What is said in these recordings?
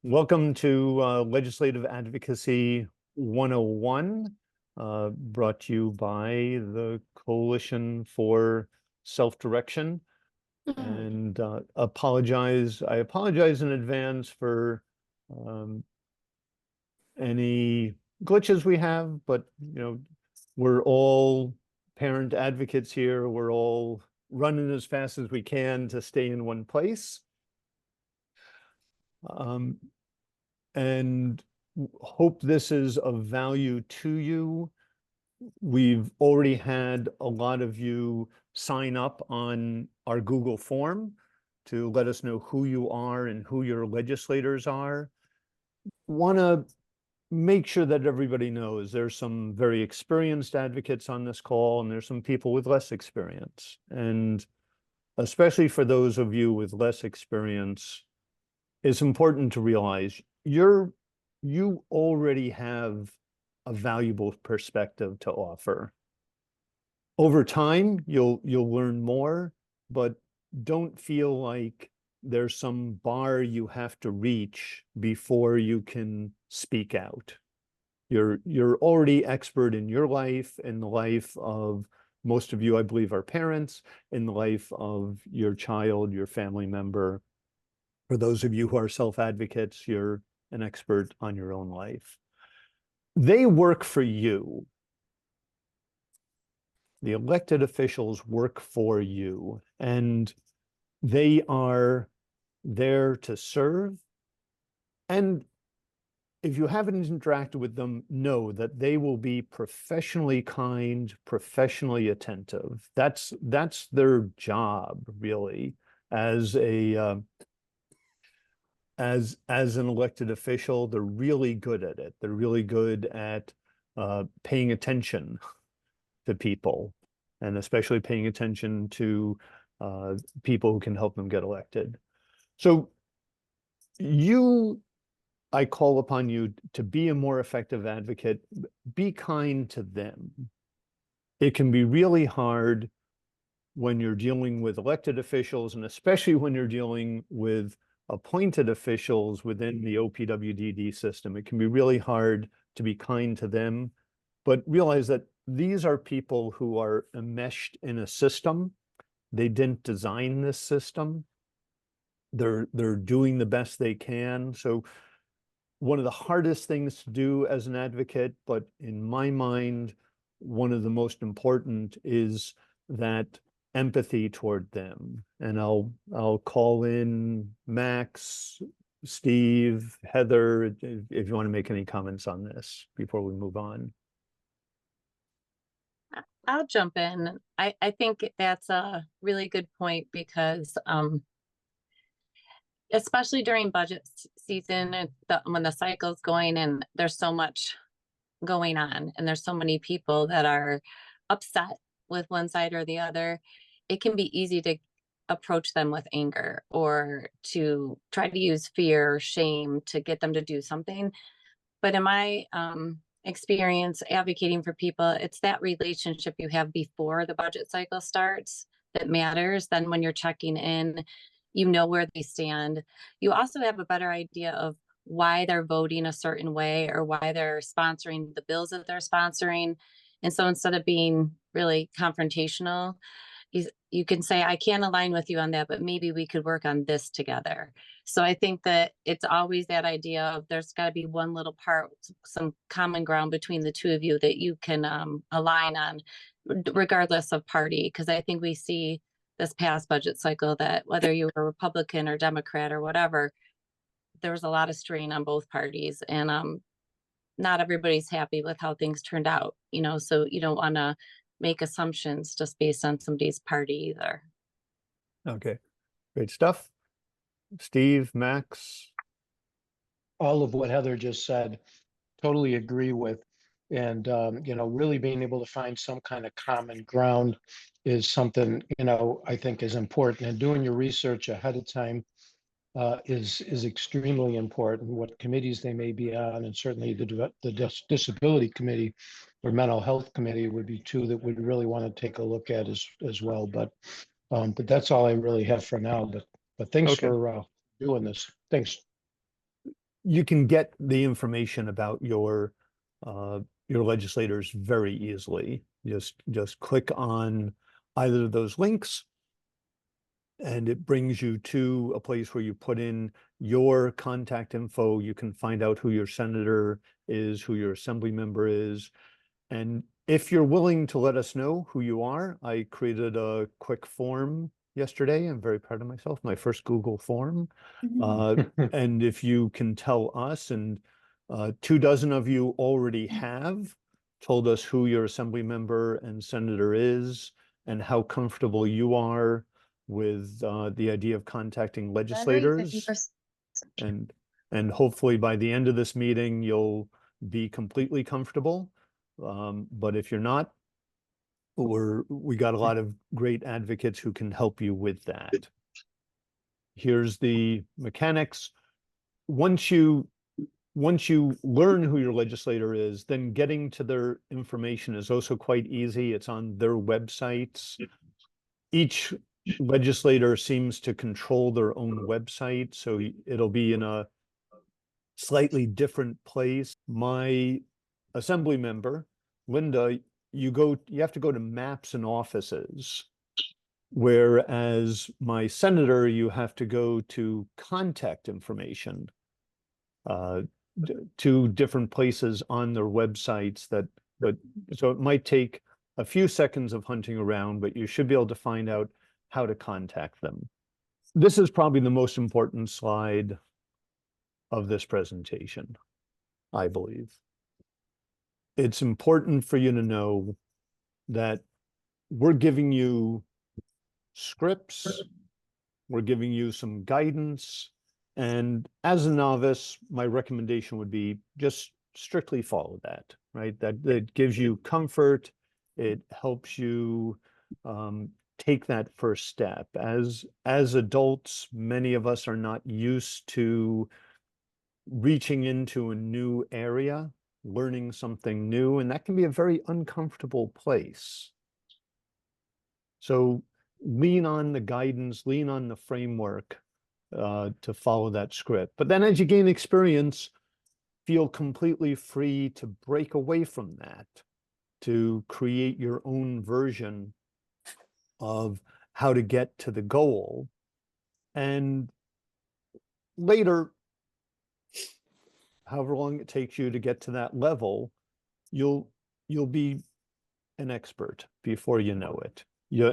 Welcome to Legislative Advocacy 101, brought to you by the Coalition for Self-Direction. And I apologize in advance for any glitches we have, but we're all parent advocates here. We're all running as fast as we can to stay in one place. And hope this is of value to you. We've already had a lot of you sign up on our Google form to let us know who you are and who your legislators are. Want to make sure that everybody knows there's some very experienced advocates on this call, and there's some people with less experience. And especially for those of you with less experience, it's important to realize you already have a valuable perspective to offer. Over time, you'll learn more, but don't feel like there's some bar you have to reach before you can speak out. You're already expert in your life, in the life of most of you, I believe, are parents, in the life of your child, your family member. For those of you who are self-advocates, you're an expert on your own life. They work for you. The elected officials work for you, and they are there to serve. And if you haven't interacted with them, know that they will be professionally kind, professionally attentive. That's their job, really, as an elected official. They're really good at it. They're really good at paying attention to people, and especially paying attention to people who can help them get elected. So I call upon you to be a more effective advocate. Be kind to them. It can be really hard when you're dealing with elected officials, and especially when you're dealing with appointed officials within the OPWDD system. It can be really hard to be kind to them, but realize that these are people who are enmeshed in a system. They didn't design this system. They're doing the best they can. So one of the hardest things to do as an advocate, but in my mind, one of the most important, is that empathy toward them. And I'll call in Max, Steve, Heather, if you want to make any comments on this before we move on. I'll jump in. I think that's a really good point, because especially during budget season, when the cycle's going and there's so much going on and there's so many people that are upset with one side or the other, it can be easy to approach them with anger or to try to use fear or shame to get them to do something. But in my experience advocating for people, it's that relationship you have before the budget cycle starts that matters. Then when you're checking in, you know where they stand. You also have a better idea of why they're voting a certain way or why they're sponsoring the bills that they're sponsoring. And so instead of being really confrontational, you can say, I can't align with you on that, but maybe we could work on this together. So I think that it's always that idea of there's got to be one little part, some common ground between the two of you that you can align on, regardless of party. Because I think we see this past budget cycle that whether you were Republican or Democrat or whatever, there was a lot of strain on both parties, and not everybody's happy with how things turned out, so you don't want to make assumptions just based on somebody's party either. Okay, great stuff. Steve, Max? All of what Heather just said, totally agree with. And, really being able to find some kind of common ground is something, I think is important. And doing your research ahead of time is extremely important. What committees they may be on, and certainly the disability committee or mental health committee would be two that we'd really want to take a look at as well. But that's all I really have for now. But thanks for doing this. Thanks. you can get the information about your legislators very easily. Just click on either of those links, and it brings you to a place where you put in your contact info. You can find out who your senator is, who your assembly member is. And if you're willing to let us know who you are, I created a quick form yesterday. I'm very proud of myself, my first Google form. And if you can tell us, and 24 of you already have told us who your assembly member and senator is and how comfortable you are with the idea of contacting legislators. And hopefully by the end of this meeting, you'll be completely comfortable. But if you're not, we got a lot of great advocates who can help you with that. Here's the mechanics. Once you learn who your legislator is, then getting to their information is also quite easy. It's on their websites. Each legislator seems to control their own website, so it'll be in a slightly different place. My assembly member, Linda, you have to go to Maps and Offices, whereas my senator, you have to go to Contact Information, two different places on their websites so it might take a few seconds of hunting around, but you should be able to find out how to contact them. This is probably the most important slide of this presentation, I believe. It's important for you to know that we're giving you scripts, we're giving you some guidance, and as a novice, my recommendation would be just strictly follow that, right? That gives you comfort. It helps you take that first step. As adults, many of us are not used to reaching into a new area, learning something new, and that can be a very uncomfortable place. So lean on the guidance, lean on the framework to follow that script. But then as you gain experience, feel completely free to break away from that, to create your own version of how to get to the goal. And later, however long it takes you to get to that level, you'll be an expert before you know it.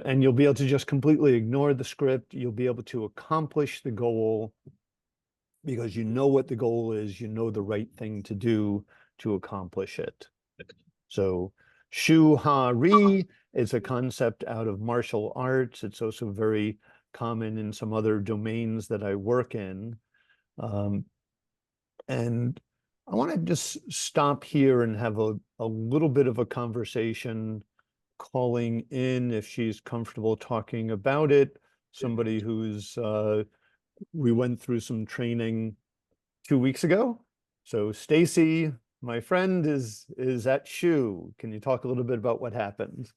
And you'll be able to just completely ignore the script. You'll be able to accomplish the goal because you know what the goal is, you know the right thing to do to accomplish it. So Shu Ha Ri is a concept out of martial arts. It's also very common in some other domains that I work in. And I want to just stop here and have a little bit of a conversation, calling in, if she's comfortable talking about it, somebody who's we went through some training 2 weeks ago. So Stacy, my friend, is at SHU. Can you talk a little bit about what happened?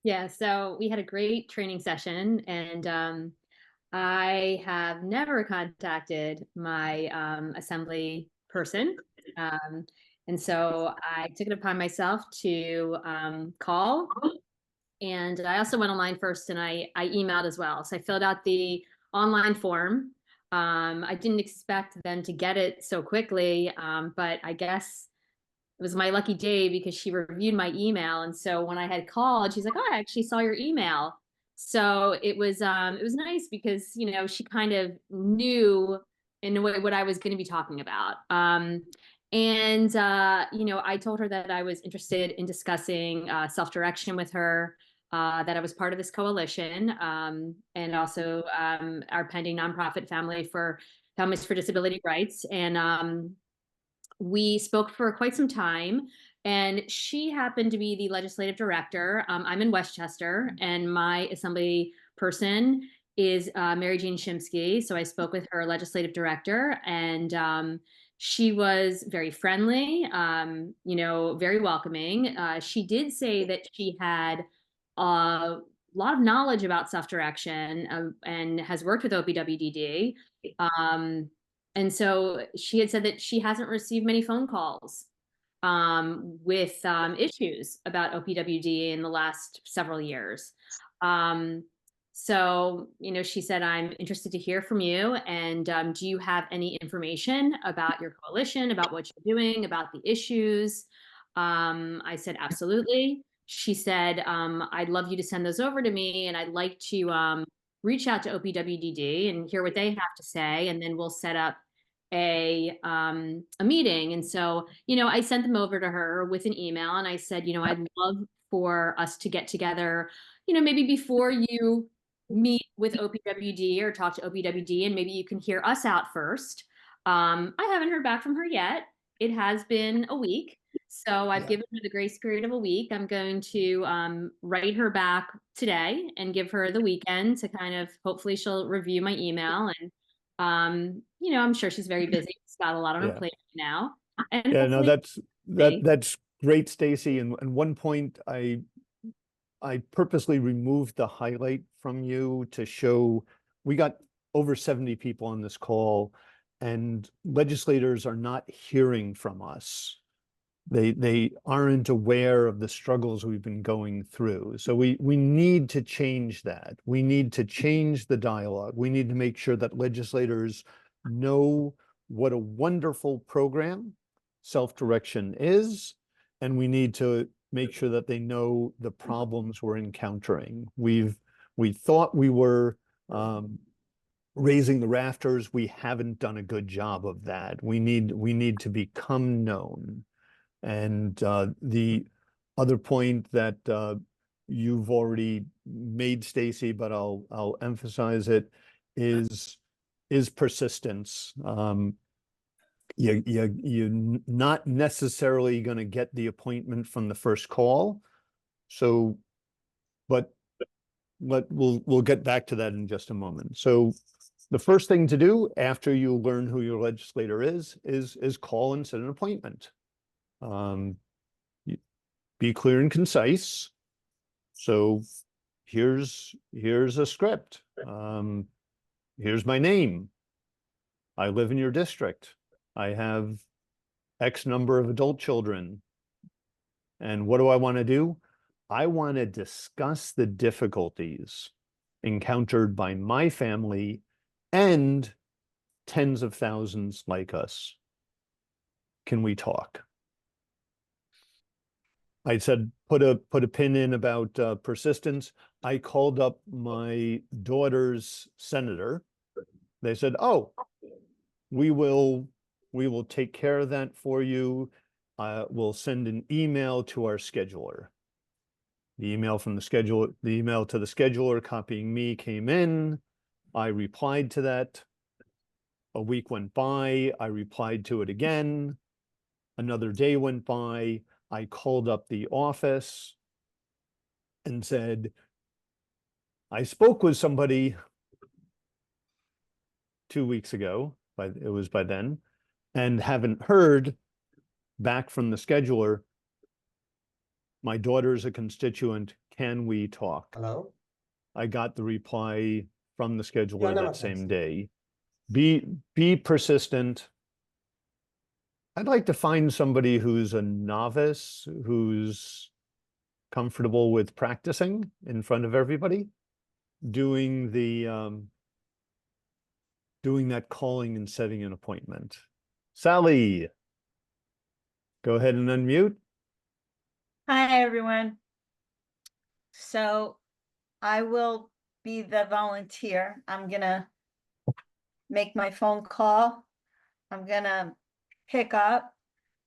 Yeah, so we had a great training session, and I have never contacted my assembly person. And so I took it upon myself to call. And I also went online first, and I emailed as well. So I filled out the online form. I didn't expect them to get it so quickly, but I guess it was my lucky day because she reviewed my email. And so when I had called, she's like, "Oh, I actually saw your email." So it was nice because, you know, she kind of knew in a way what I was going to be talking about. You know, I told her that I was interested in discussing self-direction with her, that I was part of this coalition, and also our pending nonprofit Families for Disability Rights. And we spoke for quite some time, and she happened to be the legislative director. I'm in Westchester, and my assembly person is Mary Jane Shimsky. So I spoke with her legislative director, and she was very friendly, you know, very welcoming. She did say that she had a lot of knowledge about self-direction, and has worked with OPWDD. And so she had said that she hasn't received many phone calls with issues about OPWD in the last several years. So, she said, I'm interested to hear from you. And do you have any information about your coalition, about what you're doing, about the issues? I said, absolutely. She said, I'd love you to send those over to me, and I'd like to reach out to OPWDD and hear what they have to say, and then we'll set up a meeting. And so, I sent them over to her with an email, and I said, I'd love for us to get together, maybe before you meet with OPWD or talk to OPWD, and maybe you can hear us out first. I haven't heard back from her yet. It has been a week. So I've given her the grace period of a week. I'm going to write her back today and give her the weekend to kind of, hopefully she'll review my email. And I'm sure she's very busy. She's got a lot on her plate now. And Yeah, no, hopefully that's great, Stacy. And one point I purposely removed the highlight from you to show we got over 70 people on this call, and legislators are not hearing from us. They aren't aware of the struggles we've been going through. So we need to change that. We need to change the dialogue. We need to make sure that legislators know what a wonderful program self-direction is, and we need to make sure that they know the problems we're encountering. We thought we were raising the rafters. We haven't done a good job of that. We need to become known. And the other point that you've already made, Stacy, but I'll emphasize it, is persistence. You're not necessarily going to get the appointment from the first call. So, but we'll get back to that in just a moment. So the first thing to do after you learn who your legislator is call and set an appointment. Be clear and concise. So here's a script. Here's my name. I live in your district. I have X number of adult children. And what do I want to do? I want to discuss the difficulties encountered by my family and tens of thousands like us. Can we talk? I said, put a pin in about persistence. I called up my daughter's senator. They said, oh, we will take care of that for you. We'll send an email to our scheduler. The email to the scheduler copying me came in. I replied to that. A week went by. I replied to it again. Another day went by. I called up the office and said, I spoke with somebody 2 weeks ago, but it was by then, and haven't heard back from the scheduler. My daughter's a constituent. Can we talk? Hello? I got the reply from the scheduler that same day. Be persistent. I'd like to find somebody who's a novice, who's comfortable with practicing in front of everybody, doing that calling and setting an appointment. Sally, go ahead and unmute. Hi, everyone. So I will be the volunteer. I'm gonna make my phone call. I'm gonna pick up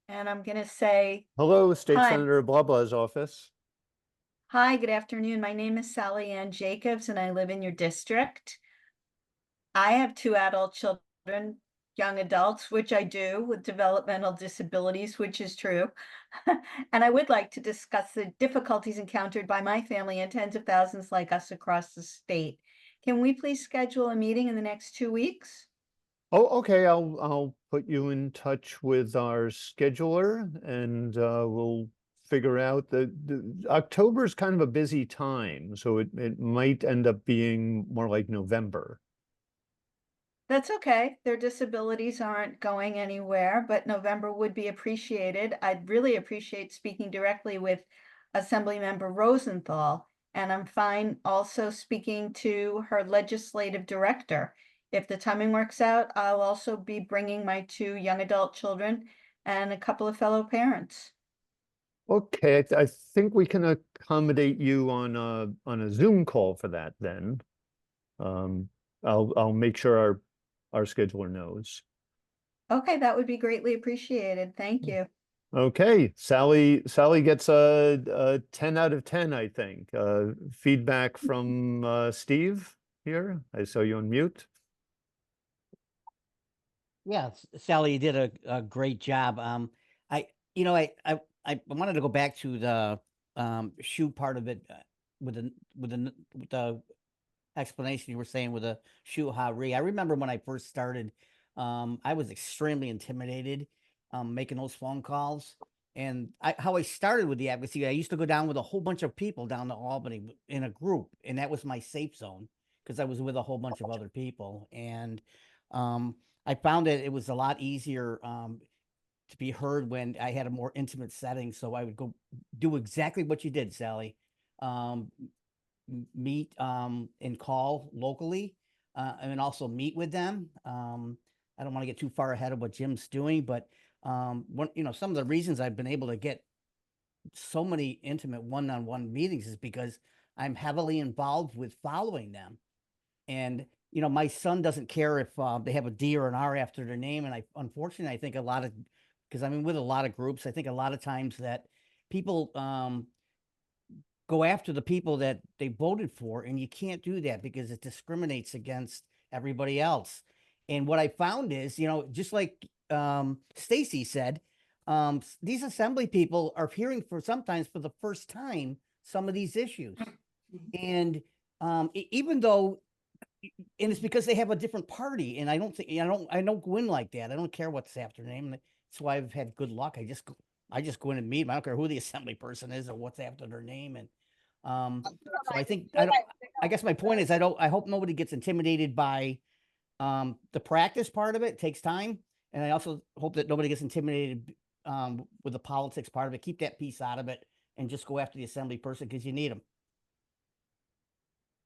and I'm gonna say, Hello, State Hi. Senator blah blah's office. hi, good afternoon. My name is Sally Ann Jacobs and I live in your district. I have 2 adult children, young adults, which I do, with developmental disabilities, which is true. And I would like to discuss the difficulties encountered by my family and tens of thousands like us across the state. Can we please schedule a meeting in the next 2 weeks? Oh, okay. I'll put you in touch with our scheduler, and we'll figure out the October is kind of a busy time, so it might end up being more like November. That's okay. Their disabilities aren't going anywhere, but November would be appreciated. I'd really appreciate speaking directly with Assemblymember Rosenthal. And I'm fine also speaking to her legislative director. If the timing works out, I'll also be bringing my 2 young adult children and a couple of fellow parents. Okay, I think we can accommodate you on a Zoom call for that then. I'll make sure our scheduler knows. Okay, that would be greatly appreciated. Thank you. Okay, Sally gets a 10 out of 10, I think. Feedback from Steve here. I saw you on mute. Yeah, Sally, you did a great job. I wanted to go back to the shoe part of it with the explanation you were saying with the shoe Hari. I remember when I first started, I was extremely intimidated making those phone calls. And how I started with the advocacy, I used to go down with a whole bunch of people down to Albany in a group, and that was my safe zone because I was with a whole bunch of other people. And I found that it was a lot easier to be heard when I had a more intimate setting. So I would go do exactly what you did, Sally. Meet and call locally and also meet with them. I don't want to get too far ahead of what Jim's doing, but some of the reasons I've been able to get so many intimate one-on-one meetings is because I'm heavily involved with following them. And my son doesn't care if they have a D or an R after their name. And unfortunately, I think because I'm with a lot of groups, I think a lot of times that people go after the people that they voted for, and you can't do that because it discriminates against everybody else. And what I found is, just like Stacy said, these assembly people are hearing sometimes for the first time some of these issues. And even though, and it's because they have a different party, and I don't go in like that. I don't care what's after their name. That's why I've had good luck. I just go in and meet them. I don't care who the assembly person is or what's after their name. And so I guess my point is I hope nobody gets intimidated by the practice part of it. It takes time. And I also hope that nobody gets intimidated with the politics part of it. Keep that piece out of it and just go after the assembly person because you need them.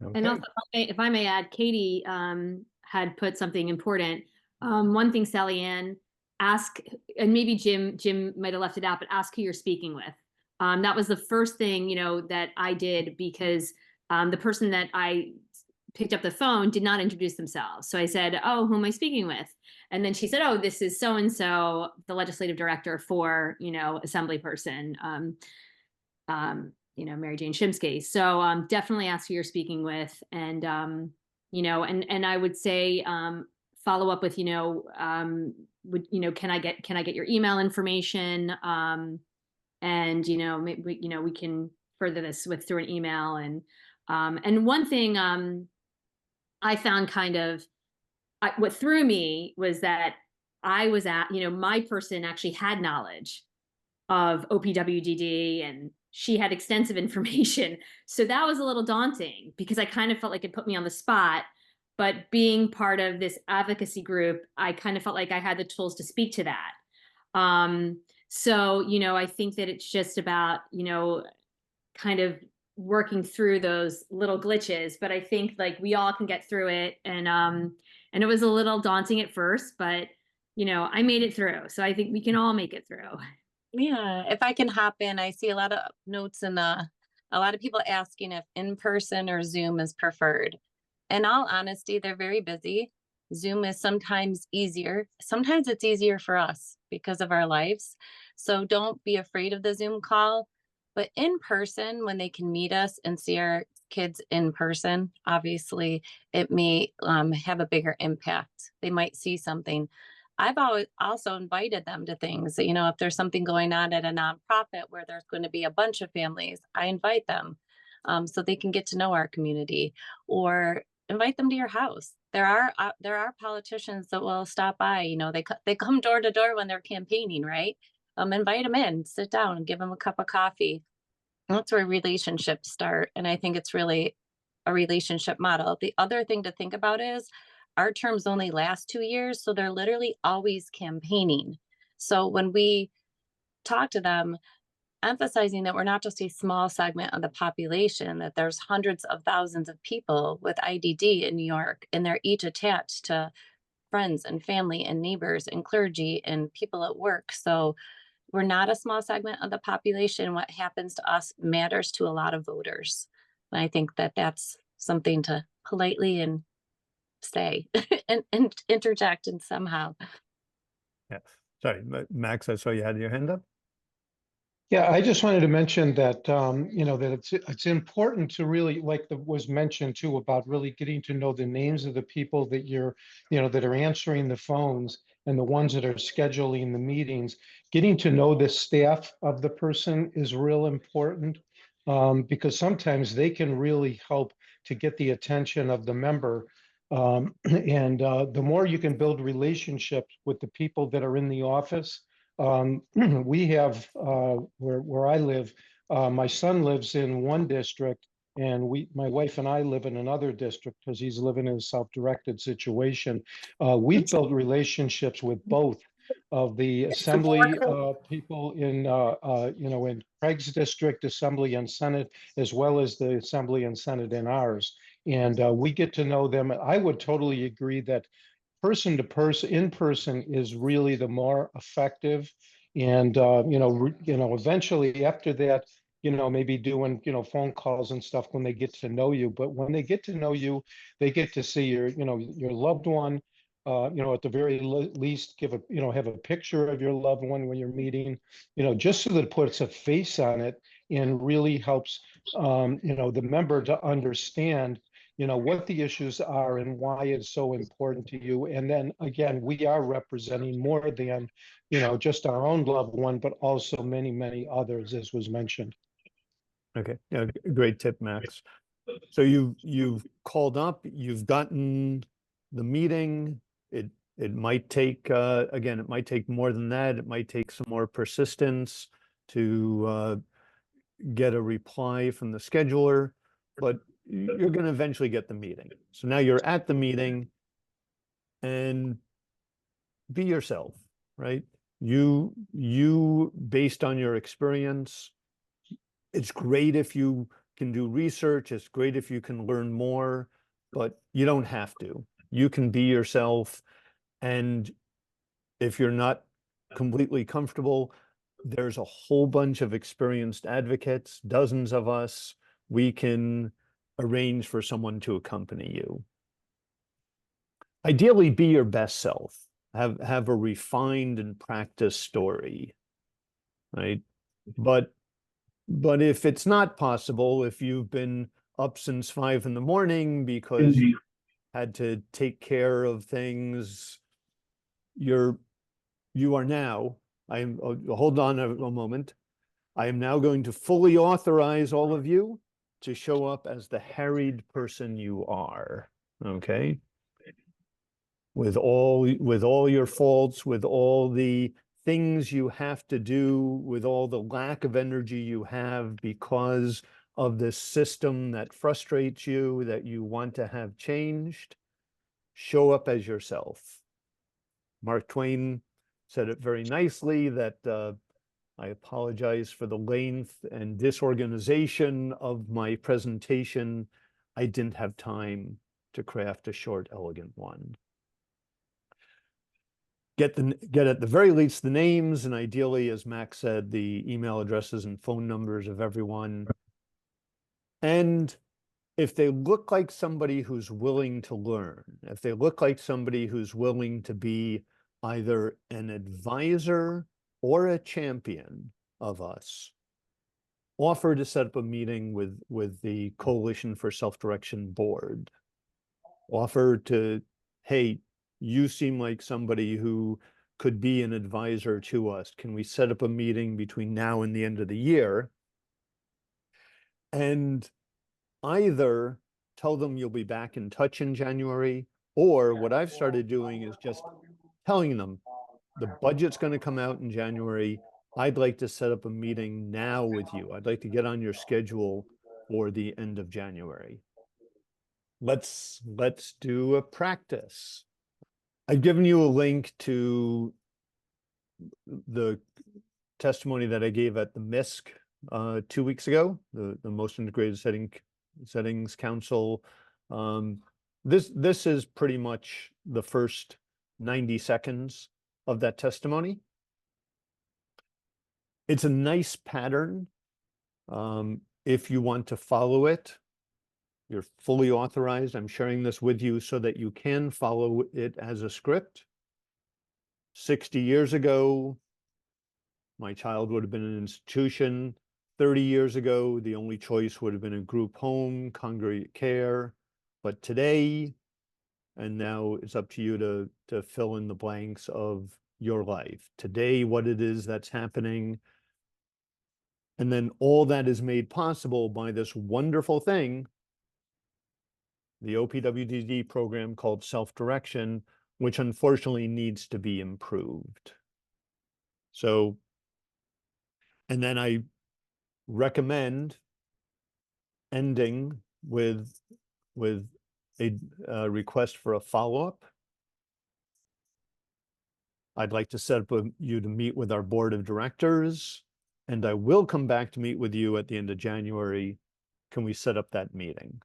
Okay. And also, if I may add, Katie had put something important. One thing, Sally Ann, ask, and maybe Jim might have left it out, but ask who you're speaking with. That was the first thing, that I did because the person that I picked up the phone did not introduce themselves. So I said, "Oh, who am I speaking with?" And then she said, "Oh, this is so-and-so, the legislative director for, assembly person, Mary Jane Shimsky." So definitely ask who you're speaking with. And, and I would say follow up with, can I get your email information? And we can further this through an email. And one thing I found what threw me was that I was my person actually had knowledge of OPWDD, and she had extensive information. So that was a little daunting because I kind of felt like it put me on the spot. But being part of this advocacy group, I kind of felt like I had the tools to speak to that. So, I think that it's just about, kind of working through those little glitches, but I think like we all can get through it. And it was a little daunting at first, but I made it through. So I think we can all make it through. Yeah, if I can hop in, I see a lot of notes and a lot of people asking if in-person or Zoom is preferred. In all honesty, they're very busy. Zoom is sometimes easier. Sometimes it's easier for us because of our lives. So don't be afraid of the Zoom call. But in person, when they can meet us and see our kids in person, obviously it may have a bigger impact. They might see something. I've always also invited them to things, if there's something going on at a nonprofit where there's going to be a bunch of families, I invite them so they can get to know our community, or invite them to your house. There are politicians that will stop by, they come door to door when they're campaigning, right? Invite them in, sit down and give them a cup of coffee. That's where relationships start. And I think it's really a relationship model. The other thing to think about is our terms only last 2 years, so they're literally always campaigning. So when we talk to them, emphasizing that we're not just a small segment of the population, that there's hundreds of thousands of people with IDD in New York, and they're each attached to friends and family and neighbors and clergy and people at work. So we're not a small segment of the population. What happens to us matters to a lot of voters. And I think that that's something to politely and say and interject and somehow. Yeah. Sorry, Max, I saw you had your hand up. Yeah, I just wanted to mention that, that it's important to really, like was mentioned too, about really getting to know the names of the people that that are answering the phones and the ones that are scheduling the meetings. Getting to know the staff of the person is real important, because sometimes they can really help to get the attention of the member. And the more you can build relationships with the people that are in the office. We have, where I live, my son lives in one district, and my wife and I live in another district because he's living in a self-directed situation. We've built relationships with both of the assembly people in Craig's district, assembly and Senate, as well as the assembly and Senate in ours. And we get to know them. I would totally agree that person to person, in person is really the more effective. And eventually after that, maybe doing phone calls and stuff when they get to know you. But when they get to know you, they get to see your loved one. At the very least, give have a picture of your loved one when you're meeting. Just so that it puts a face on it and really helps the member to understand what the issues are and why it's so important to you. And then again, we are representing more than, just our own loved one, but also many, many others, as was mentioned. Okay, yeah, great tip, Max. So you've called up, you've gotten the meeting. It might take again, it might take more than that. It might take some more persistence to get a reply from the scheduler, but you're going to eventually get the meeting. So now you're at the meeting, and be yourself, right? You based on your experience, it's great if you can do research, it's great if you can learn more, but you don't have to. You can be yourself, and if you're not completely comfortable, there's a whole bunch of experienced advocates, dozens of us. We can arrange for someone to accompany you. Ideally, be your best self. Have a refined and practiced story, right? But if it's not possible, if you've been up since 5 in the morning because you had to take care of things, you are now, hold on a moment. I am now going to fully authorize all of you to show up as the harried person you are, okay? With all your faults, with all the things you have to do, with all the lack of energy you have because of this system that frustrates you, that you want to have changed, show up as yourself. Mark Twain said it very nicely that I apologize for the length and disorganization of my presentation. I didn't have time to craft a short, elegant one. Get at the very least the names, and ideally, as Max said, the email addresses and phone numbers of everyone. And if they look like somebody who's willing to learn, if they look like somebody who's willing to be either an advisor or a champion of us, offer to set up a meeting with the Coalition for Self-Direction Board. Offer to, hey, you seem like somebody who could be an advisor to us. Can we set up a meeting between now and the end of the year? And either tell them you'll be back in touch in January, or what I've started doing is just telling them the budget's going to come out in January. I'd like to set up a meeting now with you. I'd like to get on your schedule for the end of January. let's do a practice. I've given you a link to the testimony that I gave at the MISC 2 weeks ago, the Most Integrated Settings Council. This is pretty much the first 90 seconds of that testimony. It's a nice pattern. If you want to follow it, you're fully authorized. I'm sharing this with you so that you can follow it as a script. 60 years ago, my child would have been in an institution. 30 years ago, the only choice would have been a group home, congregate care. But today, and now it's up to you to fill in the blanks of your life. Today, what it is that's happening. And then all that is made possible by this wonderful thing, the OPWDD program called Self-Direction, which unfortunately needs to be improved. So, and then I recommend ending with a request for a follow-up. I'd like to set up you to meet with our board of directors, and I will come back to meet with you at the end of January. Can we set up that meeting?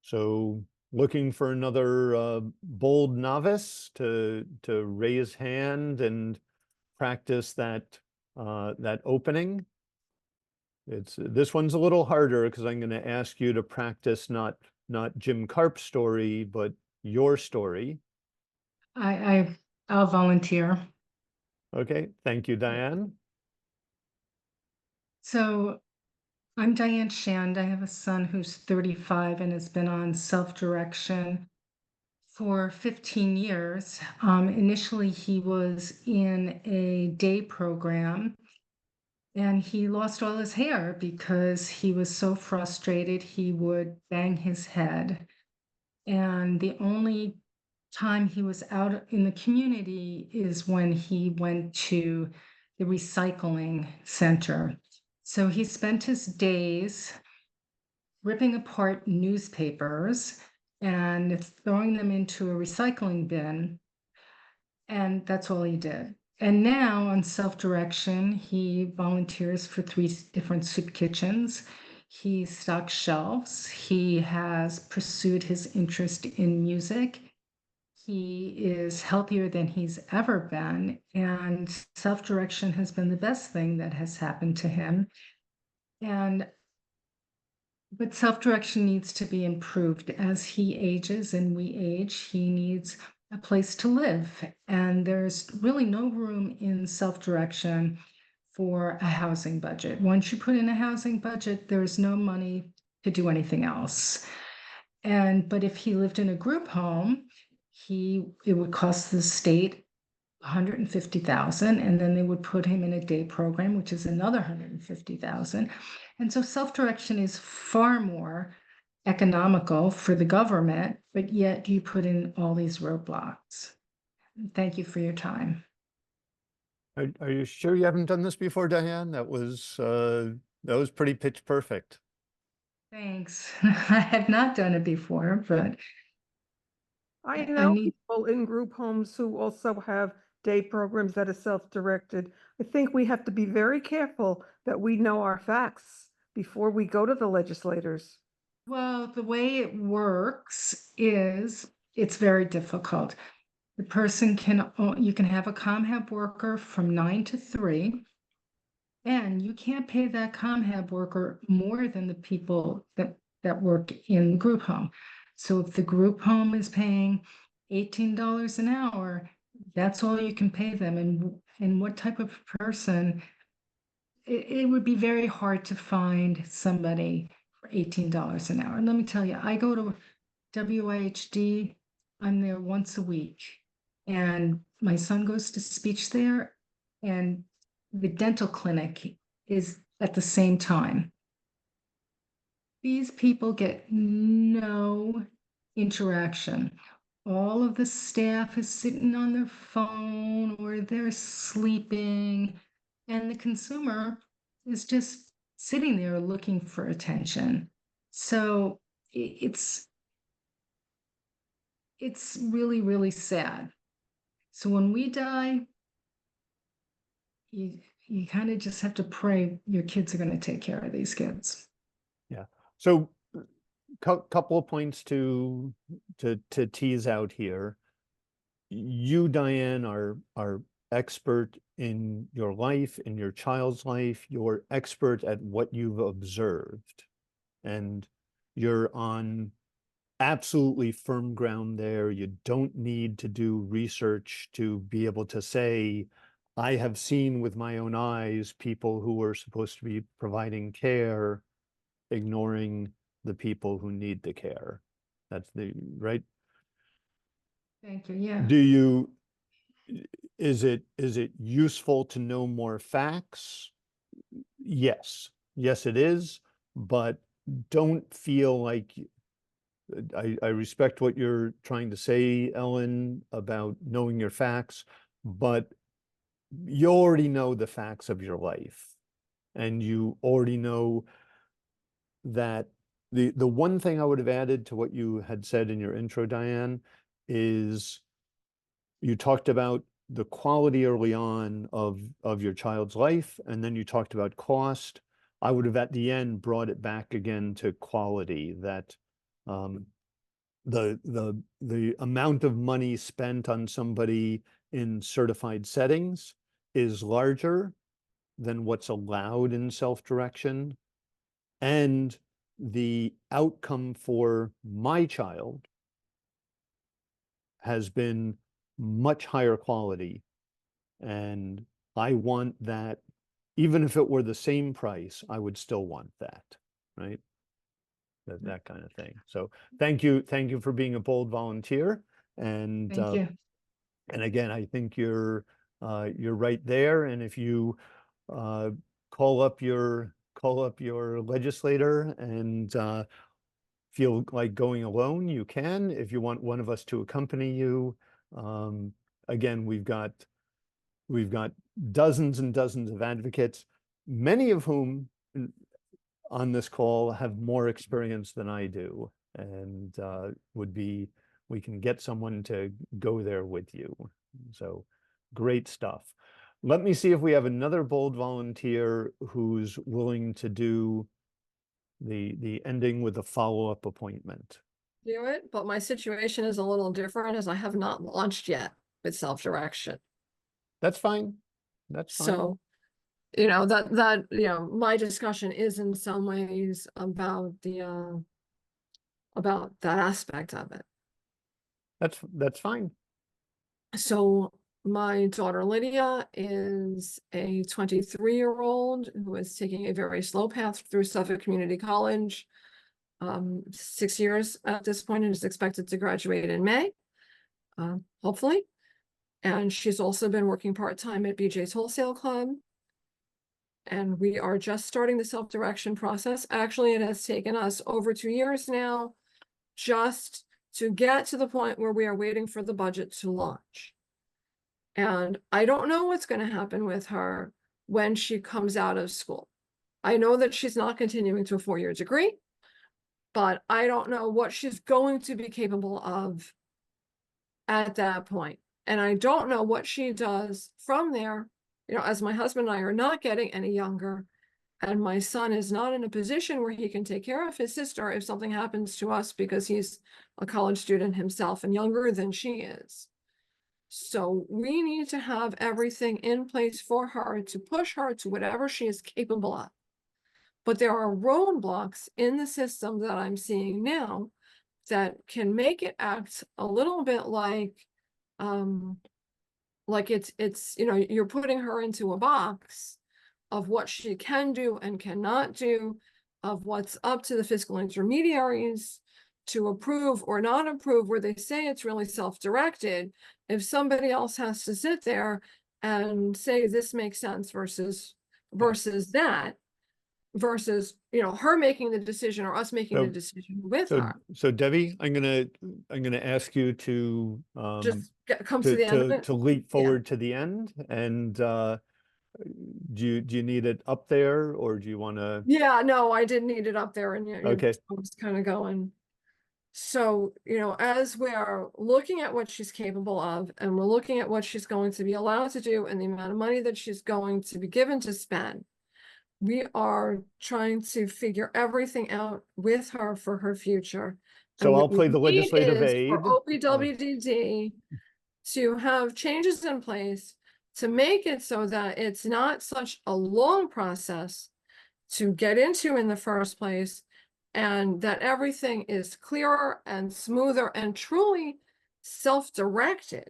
So looking for another bold novice to raise hand and practice that opening. This one's a little harder because I'm going to ask you to practice not Jim Karp's story, but your story. I'll volunteer. Okay, thank you, Diane. So I'm Diane Shand. I have a son who's 35 and has been on self-direction for 15 years. Initially, he was in a day program and he lost all his hair because he was so frustrated he would bang his head. And the only time he was out in the community is when he went to the recycling center. So he spent his days ripping apart newspapers and throwing them into a recycling bin. And that's all he did. And now on self-direction, he volunteers for 3 different soup kitchens. He stocks shelves. He has pursued his interest in music. He is healthier than he's ever been. And self-direction has been the best thing that has happened to him. But self-direction needs to be improved. As he ages and we age, he needs a place to live. And there's really no room in self-direction for a housing budget. Once you put in a housing budget, there's no money to do anything else. But if he lived in a group home, it would cost the state $150,000, and then they would put him in a day program, which is another $150,000. And so self-direction is far more economical for the government, but yet you put in all these roadblocks. Thank you for your time. Are you sure you haven't done this before, Diane? That was pretty pitch perfect. Thanks. I have not done it before, but I know people in group homes who also have day programs that are self-directed. I think we have to be very careful that we know our facts before we go to the legislators. Well, the way it works is it's very difficult. The person you can have a ComHab worker from 9 to 3, and you can't pay that ComHab worker more than the people that work in the group home. So if the group home is paying $18 an hour, that's all you can pay them. And what type of person, it would be very hard to find somebody for $18 an hour. And let me tell you, I go to WIHD, I'm there once a week. And my son goes to speech there, and the dental clinic is at the same time. These people get no interaction. All of the staff is sitting on their phone or they're sleeping, and the consumer is just sitting there looking for attention. So it's it's really, really sad. So when we die, you kind of just have to pray your kids are going to take care of these kids. Yeah. So couple of points to tease out here. You, Diane, are expert in your life, in your child's life. You're expert at what you've observed, and you're on absolutely firm ground there. You don't need to do research to be able to say, I have seen with my own eyes people who are supposed to be providing care ignoring the people who need the care. That's the right. Thank you. Yeah. Do you, is it useful to know more facts? Yes. Yes, it is. But don't feel like, I respect what you're trying to say, Ellen, about knowing your facts, but you already know the facts of your life. And you already know that the one thing I would have added to what you had said in your intro, Diane, is you talked about the quality early on of your child's life, and then you talked about cost. I would have at the end brought it back again to quality, that the amount of money spent on somebody in certified settings is larger than what's allowed in self-direction. And the outcome for my child has been much higher quality. And I want that, even if it were the same price, I would still want that, right? That kind of thing. So thank you for being a bold volunteer. And Thank you. and again, I think you're right there. And if you call up your legislator and feel like going alone, you can. If you want one of us to accompany you, again, we've got dozens and dozens of advocates, many of whom on this call have more experience than I do, and we can get someone to go there with you. So great stuff. Let me see if we have another bold volunteer who's willing to do the ending with a follow-up appointment. Do it, but my situation is a little different as I have not launched yet with self-direction. That's fine. That's fine. So, you know, that you know, my discussion is in some ways about that aspect of it. That's fine. So my daughter Lydia is a 23-year-old who is taking a very slow path through Suffolk Community College. 6 years at this point, and is expected to graduate in May, hopefully. And she's also been working part-time at BJ's Wholesale Club. And we are just starting the self-direction process. Actually, it has taken us over 2 years now just to get to the point where we are waiting for the budget to launch. And I don't know what's going to happen with her when she comes out of school. I know that she's not continuing to a 4-year degree, but I don't know what she's going to be capable of at that point. And I don't know what she does from there, you know, as my husband and I are not getting any younger, and my son is not in a position where he can take care of his sister if something happens to us, because he's a college student himself and younger than she is. So we need to have everything in place for her to push her to whatever she is capable of. But there are roadblocks in the system that I'm seeing now that can make it act a little bit like it's you know, you're putting her into a box of what she can do and cannot do, of what's up to the fiscal intermediaries to approve or not approve, where they say it's really self-directed. If somebody else has to sit there and say this makes sense versus that, versus, you know, her making the decision or us making the decision with her. So Debbie, I'm gonna ask you to Just come to the end of it. to leap forward to the end, and do you need it up there, or do you want to? Yeah, no, I didn't need it up there, and Okay. I was kind of going. So, as we are looking at what she's capable of, and we're looking at what she's going to be allowed to do and the amount of money that she's going to be given to spend, we are trying to figure everything out with her for her future. So And I'll what we play the need legislative is aid. for OPWDD to have changes in place to make it so that it's not such a long process to get into in the first place, and that everything is clearer and smoother and truly self-directed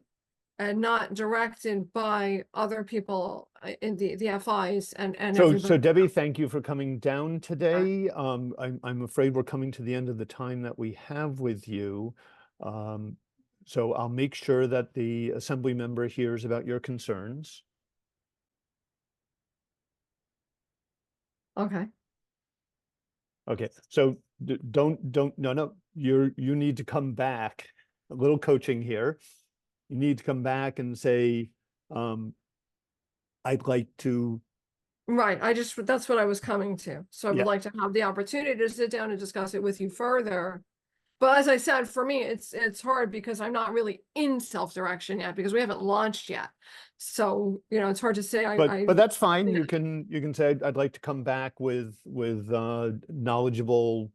and not directed by other people in the FIs and So everybody. Debbie, thank you for coming down today. I'm afraid we're coming to the end of the time that we have with you. So I'll make sure that the assembly member hears about your concerns. Okay. Okay, so no, you need to come back, a little coaching here. You need to come back and say, I'd like to, Right. That's what I was coming to. So I would Yeah. like to have the opportunity to sit down and discuss it with you further. But as I said, for me, it's hard because I'm not really in self-direction yet because we haven't launched yet. So, it's hard to say. but that's fine. You can say, I'd like to come back with knowledgeable,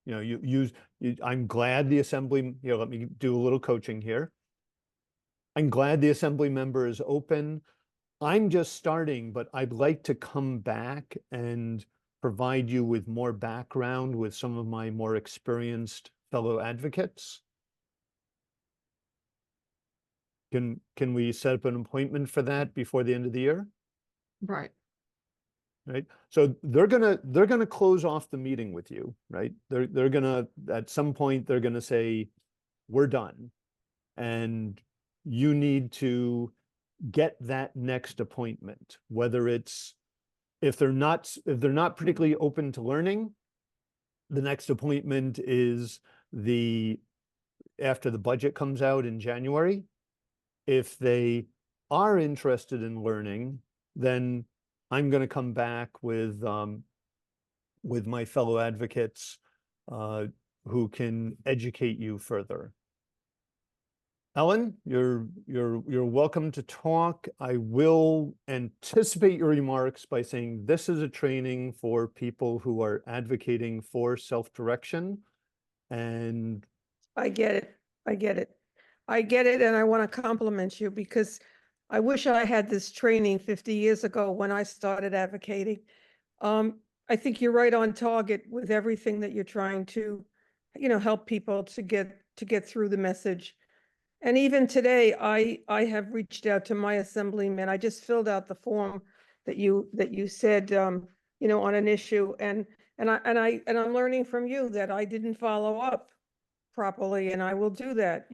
I'm glad the assembly, let me do a little coaching here. I'm glad the assembly member is open. I'm just starting, but I'd like to come back and provide you with more background with some of my more experienced fellow advocates. Can we set up an appointment for that before the end of the year? Right. Right. So they're gonna close off the meeting with you, right? They're gonna, at some point, they're gonna say, we're done. And you need to get that next appointment, whether it's, if they're not particularly open to learning, the next appointment is after the budget comes out in January. If they are interested in learning, then I'm going to come back with my fellow advocates who can educate you further. Ellen, you're welcome to talk. I will anticipate your remarks by saying this is a training for people who are advocating for self-direction. And I get it. I get it. I get it, and I want to compliment you because I wish I had this training 50 years ago when I started advocating. I think you're right on target with everything that you're trying to, help people to get through the message. And even today, I have reached out to my assemblyman. I just filled out the form that you said, on an issue, and I'm learning from you that I didn't follow up properly, and I will do that,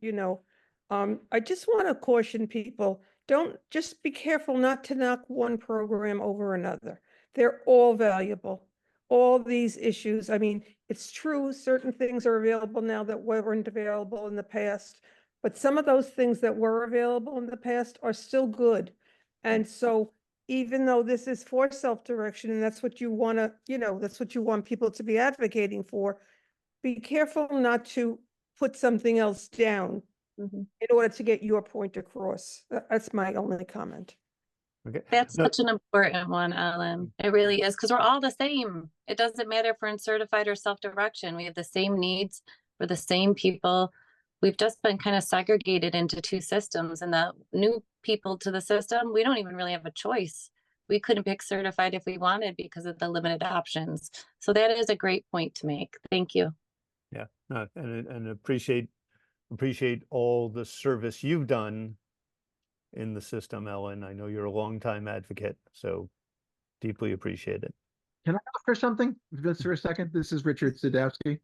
I just want to caution people, don't, just be careful not to knock one program over another. They're all valuable. All these issues, I mean, it's true, certain things are available now that weren't available in the past, but some of those things that were available in the past are still good. And so even though this is for self-direction, and that's what you want to, that's what you want people to be advocating for, be careful not to put something else down in order to get your point across. That's my only comment. okay, That's no, such an important one, Ellen. It really is, because we're all the same. It doesn't matter if we're in certified or self-direction. We have the same needs for the same people. We've just been kind of segregated into two systems, and the new people to the system, we don't even really have a choice. We couldn't pick certified if we wanted because of the limited options. So that is a great point to make. Thank you. yeah, no, and appreciate all the service you've done in the system, Ellen. I know you're a longtime advocate, so deeply appreciate it. Can I offer something just for a second? This is Richard Sadowski.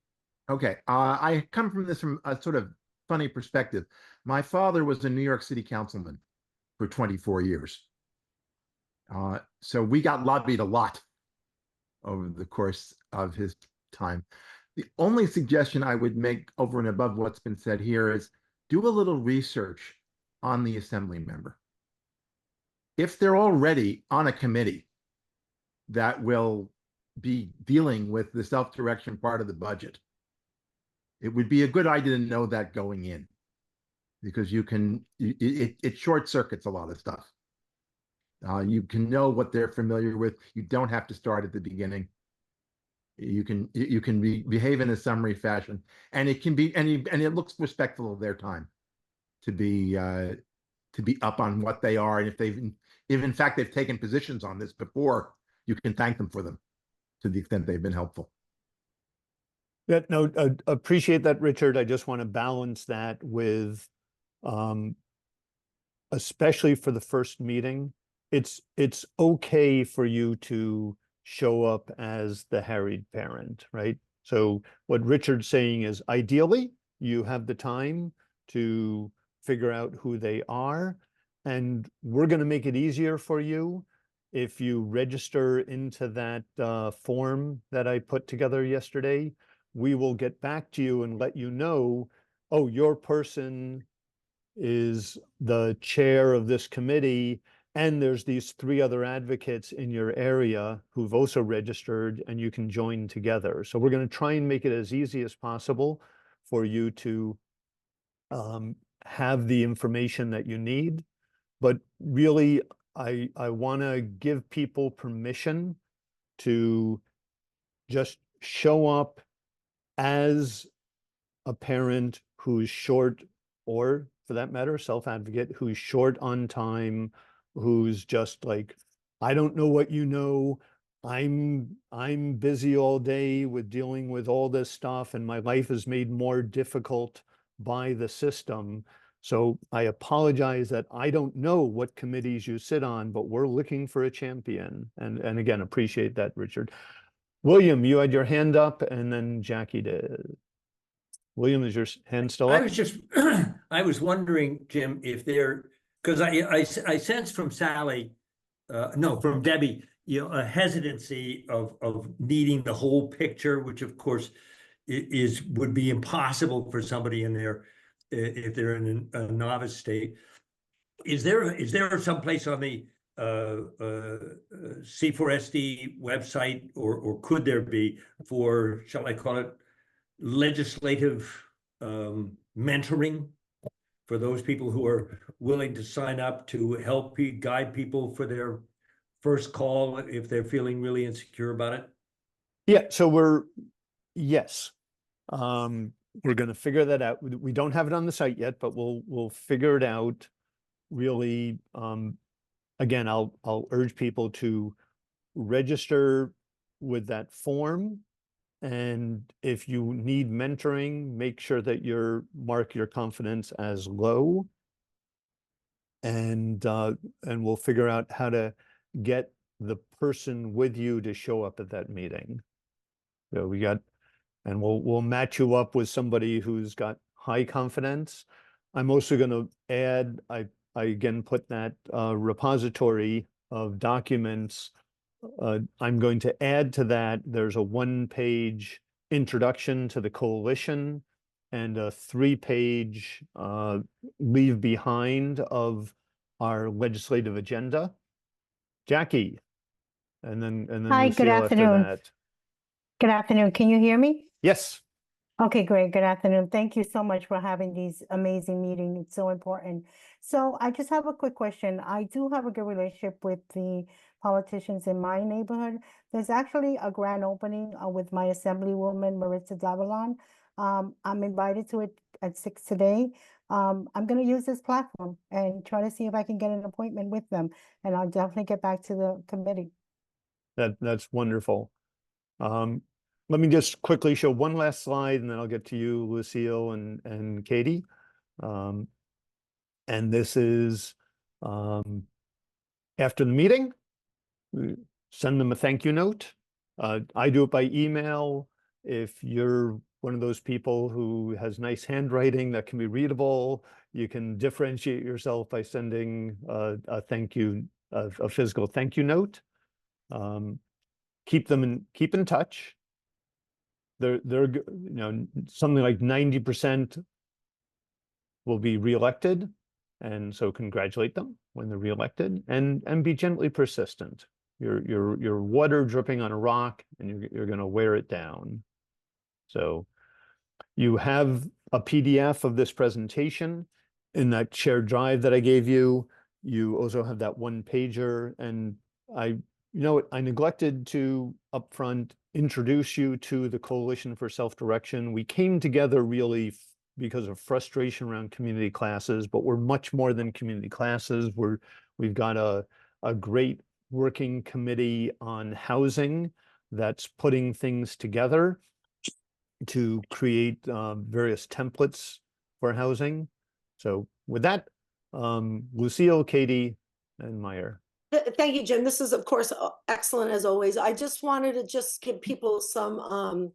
Okay, I come from this from a sort of funny perspective. My father was a New York City councilman for 24 years. So we got lobbied a lot over the course of his time. The only suggestion I would make over and above what's been said here is do a little research on the assembly member. If they're already on a committee that will be dealing with the self-direction part of the budget, It would be a good idea to know that going in, because it short circuits a lot of stuff. You can know what they're familiar with. You don't have to start at the beginning. You can behave in a summary fashion, and it looks respectful of their time to be up on what they are, and if in fact they've taken positions on this before, you can thank them for them to the extent they've been helpful. Yeah, no, appreciate that, Richard. I just want to balance that with, especially for the first meeting, it's okay for you to show up as the harried parent, right? So what Richard's saying is, ideally, you have the time to figure out who they are, and we're going to make it easier for you if you register into that form that I put together yesterday. We will get back to you and let you know, oh, your person is the chair of this committee, and there's these 3 other advocates in your area who've also registered, and you can join together. So we're going to try and make it as easy as possible for you to have the information that you need. But really, I want to give people permission to just show up as a parent who's short, or for that matter, self-advocate who's short on time, who's just like, I don't know what you know. I'm busy all day with dealing with all this stuff, and my life is made more difficult by the system. So I apologize that I don't know what committees you sit on, but we're looking for a champion. And again, appreciate that, Richard. William, you had your hand up, and then Jackie did. William, is your hand still I up? was just, I was wondering, Jim, if because I sense from Sally, no, from Debbie, a hesitancy of needing the whole picture, which of course would be impossible for somebody in there if they're in a novice state. Is there some place on the C4SD website, or could there be, for, shall I call it, legislative mentoring for those people who are willing to sign up to help guide people for their first call if they're feeling really insecure about it? Yeah, so yes. We're going to figure that out. We don't have it on the site yet, but we'll figure it out. Really, again, I'll urge people to register with that form. And if you need mentoring, make sure that mark your confidence as low. And we'll figure out how to get the person with you to show up at that meeting. So and we'll match you up with somebody who's got high confidence. I'm also going to add, I again put that repository of documents. I'm going to add to that, there's a 1-page introduction to the coalition and a 3-page leave behind of our legislative agenda. Jackie, and then Hi, good Lucille after afternoon. that. Good afternoon. Can you hear me? Yes. Okay, great. Good afternoon. Thank you so much for having these amazing meetings. It's so important. So I just have a quick question. I do have a good relationship with the politicians in my neighborhood. There's actually a grand opening with my Assemblywoman, Maritza Davalon. I'm invited to it at 6 today. I'm going to use this platform and try to see if I can get an appointment with them. And I'll definitely get back to the committee. That's wonderful. Let me just quickly show one last slide, and then I'll get to you, Lucille and Katie. And this is after the meeting, send them a thank you note. I do it by email. If you're one of those people who has nice handwriting that can be readable, you can differentiate yourself by sending a thank you, a physical thank you note. Keep in touch. They're something like 90% will be reelected, and so congratulate them when they're reelected, and be gently persistent. You're water dripping on a rock, and you're going to wear it down. So You have a PDF of this presentation in that shared drive that I gave you. You also have that one pager, and I neglected to upfront introduce you to the Coalition for Self-Direction. We came together really because of frustration around community classes, but we're much more than community classes. We've got a great working committee on housing that's putting things together to create various templates for housing. So with that, Lucille, Katie, and Meyer. Thank you, Jim. This is, of course, excellent as always. I just wanted to just give people some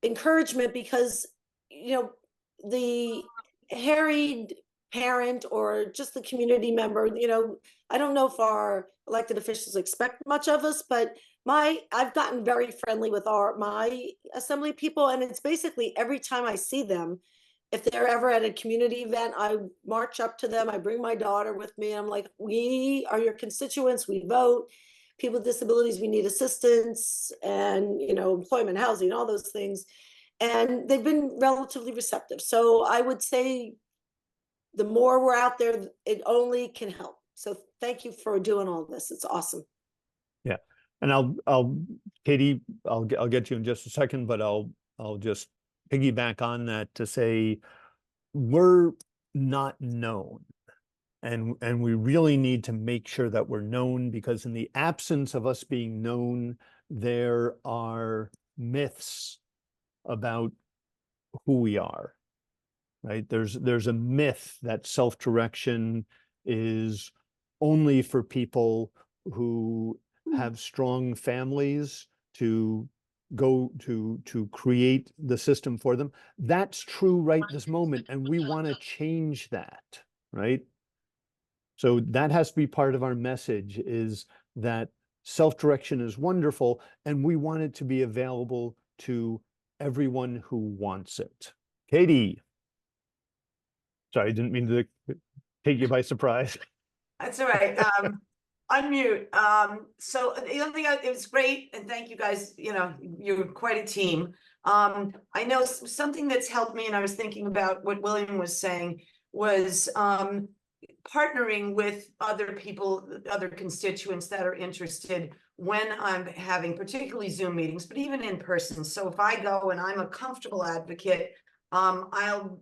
encouragement because, you know, the harried parent or just the community member, you know, I don't know if our elected officials expect much of us, but I've gotten very friendly with my assembly people, and it's basically every time I see them, if they're ever at a community event, I march up to them, I bring my daughter with me, I'm like, we are your constituents, we vote, people with disabilities, we need assistance, and, you know, employment, housing, all those things. And they've been relatively receptive. So I would say the more we're out there, it only can help. So thank you for doing all this. It's awesome. Yeah. And Katie, I'll get you in just a second, but I'll just piggyback on that to say we're not known. And we really need to make sure that we're known, because in the absence of us being known, there are myths about who we are, right? There's a myth that self-direction is only for people who have strong families to go to create the system for them. That's true right this moment, and we want to change that, right? So that has to be part of our message, is that self-direction is wonderful, and we want it to be available to everyone who wants it. Katie. Sorry, I didn't mean to take you by surprise. That's all right. Unmute. So the other thing, it was great, and thank you guys. You know, you're quite a team. I know something that's helped me, and I was thinking about what William was saying, was partnering with other people, other constituents that are interested when I'm having particularly Zoom meetings, but even in person. So if I go and I'm a comfortable advocate, I'll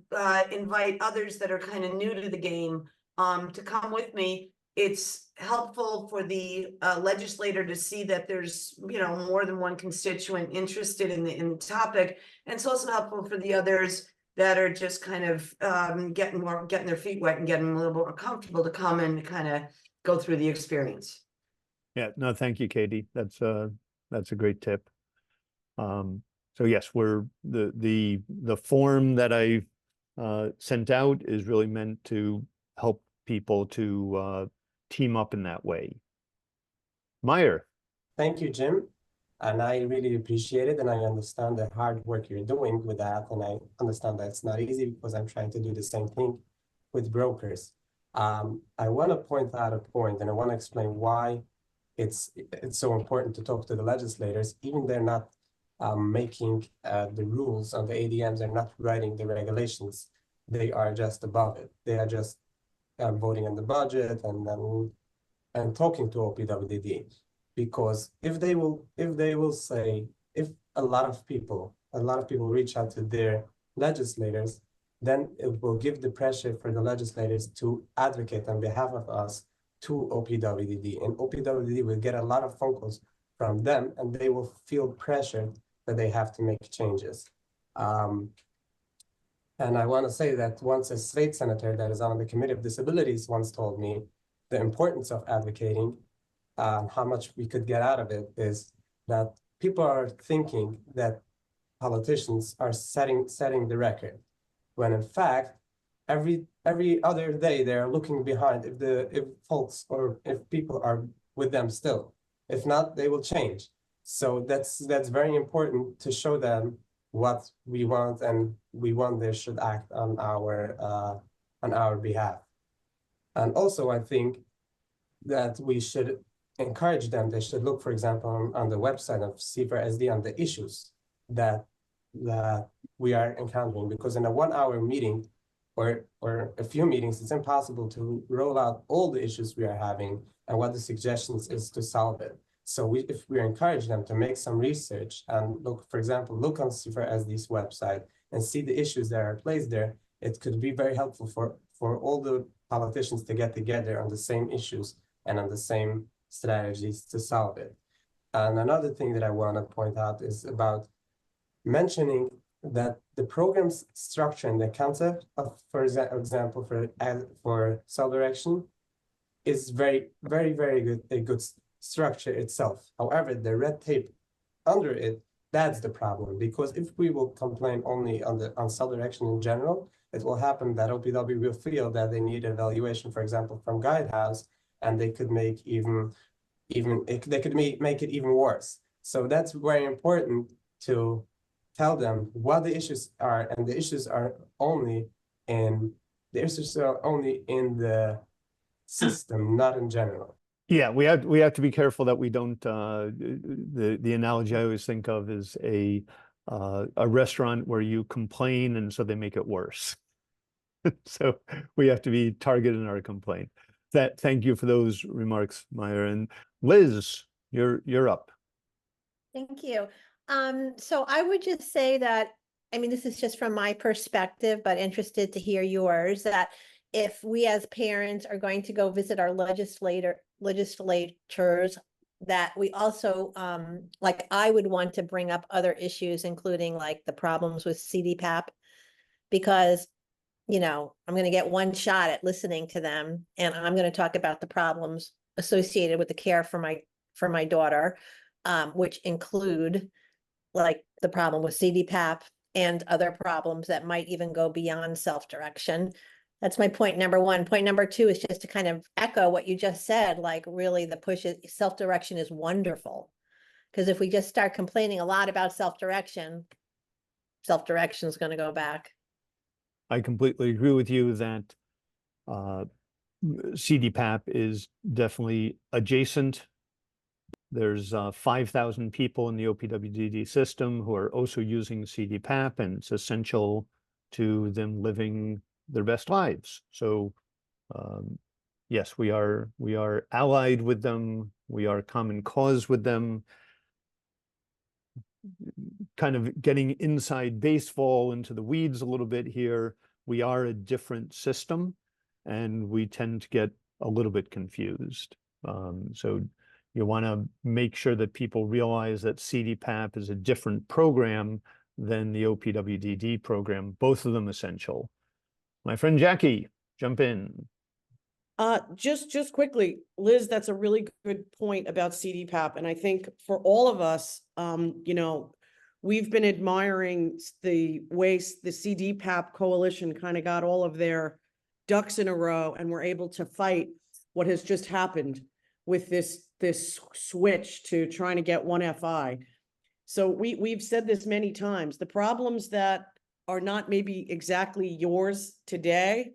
invite others that are kind of new to the game to come with me. It's helpful for the legislator to see that there's, you know, more than one constituent interested in the topic. And it's also helpful for the others that are just kind of getting their feet wet and getting a little more comfortable to come and kind of go through the experience. Yeah, no, thank you, Katie. That's a great tip. So yes, the form that I sent out is really meant to help people to team up in that way. Meyer. Thank you, Jim. And I really appreciate it. And I understand the hard work you're doing with that. And I understand that it's not easy, because I'm trying to do the same thing with brokers. I want to point out a point, and I want to explain why it's so important to talk to the legislators. Even they're not making the rules on the ADMs, they're not writing the regulations. They are just above it. They are just voting on the budget and talking to OPWDD. Because if they will say, if a lot of people reach out to their legislators, then it will give the pressure for the legislators to advocate on behalf of us to OPWDD, and OPWDD will get a lot of phone calls from them, and they will feel pressured that they have to make changes. And I want to say that once a state senator that is on the Committee of Disabilities once told me the importance of advocating, how much we could get out of it, is that people are thinking that politicians are setting the record, when in fact every other day they're looking behind if folks or if people are with them still. If not, they will change. So that's very important to show them what we want, and we want they should act on our behalf. And also I think that we should encourage them. They should look, for example, on the website of CFRSD on the issues that that we are encountering, because in a 1 hour meeting or a few meetings, it's impossible to roll out all the issues we are having and what the suggestions is to solve it. So if we encourage them to make some research and look, for example, look on C4SD's website and see the issues that are placed there, it could be very helpful for all the politicians to get together on the same issues and on the same strategies to solve it. And another thing that I want to point out is about mentioning that the program's structure and the concept of, for example, for self-direction is very, very, very good, a good structure itself. However, the red tape under it, that's the problem, because if we will complain only on self-direction in general, it will happen that OPW will feel that they need evaluation, for example, from Guidehouse, and they could make make it even worse. So that's very important to tell them what the issues are, and the issues are only in the system, not in general. Yeah, we have to be careful that we don't, the analogy I always think of is a restaurant where you complain and so they make it worse. So we have to be targeted in our complaint. Thank you for those remarks, Maya. And Liz, you're up. Thank you. So I would just say that, I mean, this is just from my perspective, but interested to hear yours, that if we as parents are going to go visit our legislators, that we also, like, I would want to bring up other issues, including like the problems with CDPAP, because, you know, I'm going to get one shot at listening to them, and I'm going to talk about the problems associated with the care for my daughter, which include like the problem with CDPAP and other problems that might even go beyond self-direction. That's my point number one. Point number two is just to kind of echo what you just said, like really the push is self-direction is wonderful. Because if we just start complaining a lot about self-direction is going to go back. I completely agree with you that CDPAP is definitely adjacent. There's 5,000 people in the OPWDD system who are also using CDPAP, and it's essential to them living their best lives. So yes, we are allied with them. We are common cause with them. Kind of getting inside baseball into the weeds a little bit here. We are a different system, and we tend to get a little bit confused. So you want to make sure that people realize that CDPAP is a different program than the OPWDD program, both of them essential. My friend Jackie, jump in. Just quickly, Liz, that's a really good point about CDPAP. And I think for all of us, you know, we've been admiring the ways the CDPAP coalition kind of got all of their ducks in a row and were able to fight what has just happened with this switch to trying to get one FI. So we've said this many times, the problems that are not maybe exactly yours today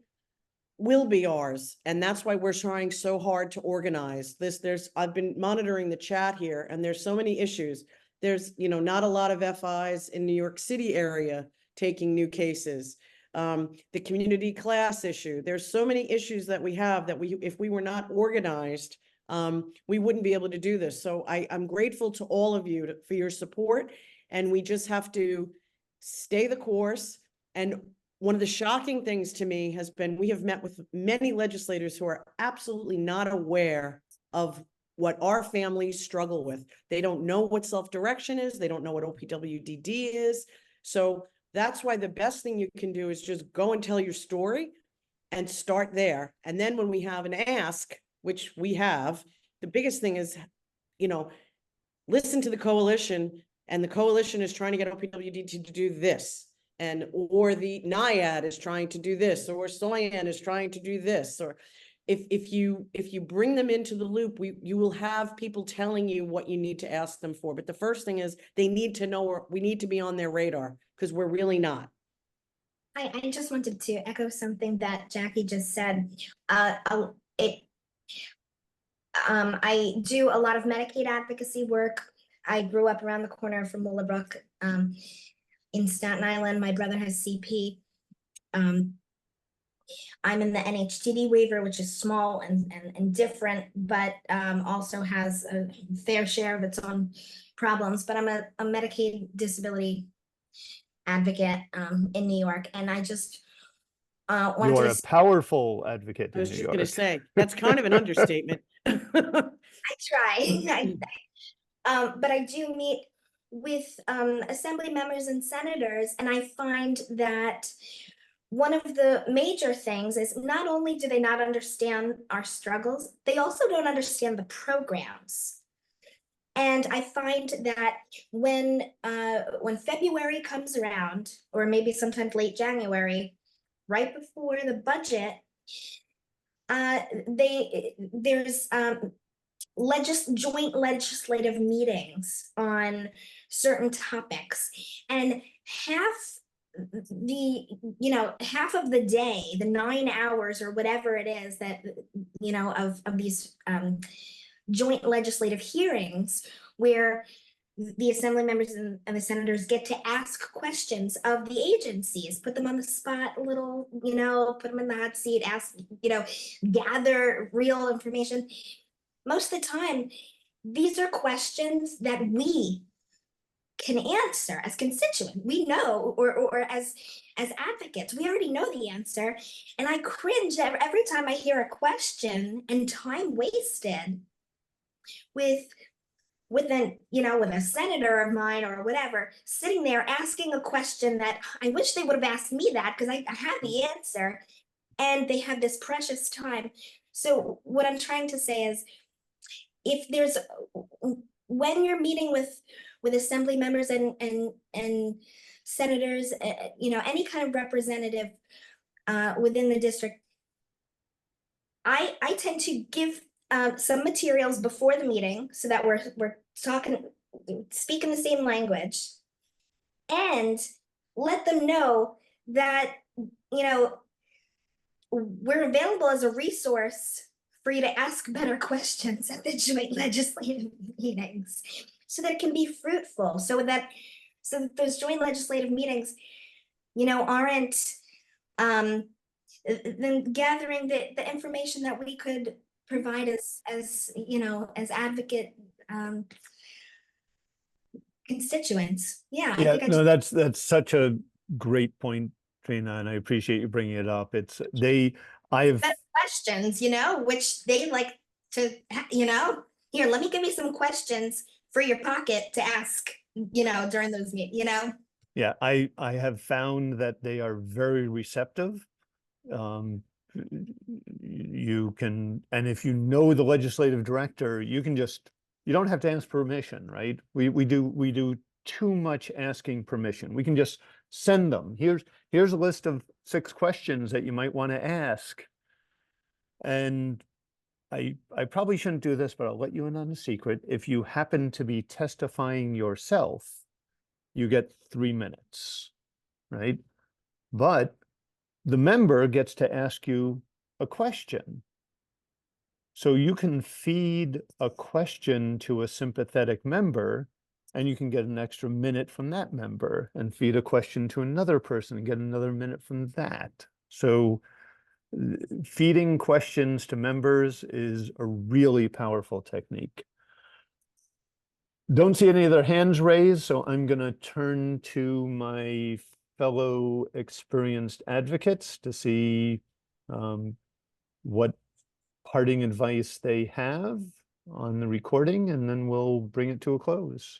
will be ours. And that's why we're trying so hard to organize this. I've been monitoring the chat here, and there's so many issues. There's, you know, not a lot of FIs in New York City area taking new cases. The community class issue. There's so many issues that we have that if we were not organized, we wouldn't be able to do this. So I'm grateful to all of you for your support, and we just have to stay the course. And one of the shocking things to me has been, we have met with many legislators who are absolutely not aware of what our families struggle with. They don't know what self-direction is. They don't know what OPWDD is. So that's why the best thing you can do is just go and tell your story and start there. And then when we have an ask, which we have, the biggest thing is, you know, listen to the coalition, and the coalition is trying to get OPWDD to do this. Or the NIAD is trying to do this, or SOIAN is trying to do this, or if you bring them into the loop, you will have people telling you what you need to ask them for. But the first thing is they need to know, we need to be on their radar, because we're really not. I just wanted to echo something that Jackie just said. I do a lot of Medicaid advocacy work. I grew up around the corner from Willowbrook. in Staten Island. My brother has CP. I'm in the NHTD waiver, which is small and different, but also has a fair share of its own problems. But I'm a Medicaid disability advocate in New York, and I just wanted You are to a powerful advocate I in was New just gonna York. say, that's kind of an understatement. I try. But I do meet with assembly members and senators, and I find that one of the major things is not only do they not understand our struggles, they also don't understand the programs. And I find that when February comes around, or maybe sometimes late January, right before the budget, there's joint legislative meetings on certain topics, and half half of the day, the 9 hours or whatever it is that of these joint legislative hearings, where the assembly members and the senators get to ask questions of the agencies, put them on the spot a little, put them in the hot seat, ask, gather real information. Most of the time, these are questions that we can answer as constituents. We know, or as advocates, we already know the answer. And I cringe every time I hear a question and time wasted with a senator of mine or whatever, sitting there asking a question that I wish they would have asked me that, because I had the answer, and they have this precious time. So what I'm trying to say is, if there's, when you're meeting with assembly members and senators, any kind of representative within the district, I tend to give some materials before the meeting so that we're speaking the same language, and let them know that we're available as a resource for you to ask better questions at the joint legislative meetings, so that it can be fruitful, so that those joint legislative meetings, aren't then gathering the information that we could provide as advocate constituents. Yeah, I think That's such a great point, Trina, and I appreciate you bringing it up. I've questions, which they like to, here, let me give you some questions for your pocket to ask, during those meetings, Yeah, I have found that they are very receptive. You can, and if you know the legislative director, you don't have to ask permission, right? We do too much asking permission. We can just send them. Here's a list of 6 questions that you might want to ask. And I probably shouldn't do this, but I'll let you in on a secret. If you happen to be testifying yourself, you get 3 minutes, right? But the member gets to ask you a question. So you can feed a question to a sympathetic member, and you can get an extra minute from that member, and feed a question to another person and get another minute from that. So feeding questions to members is a really powerful technique. Don't see any other hands raised, so I'm going to turn to my fellow experienced advocates to see what parting advice they have on the recording, and then we'll bring it to a close.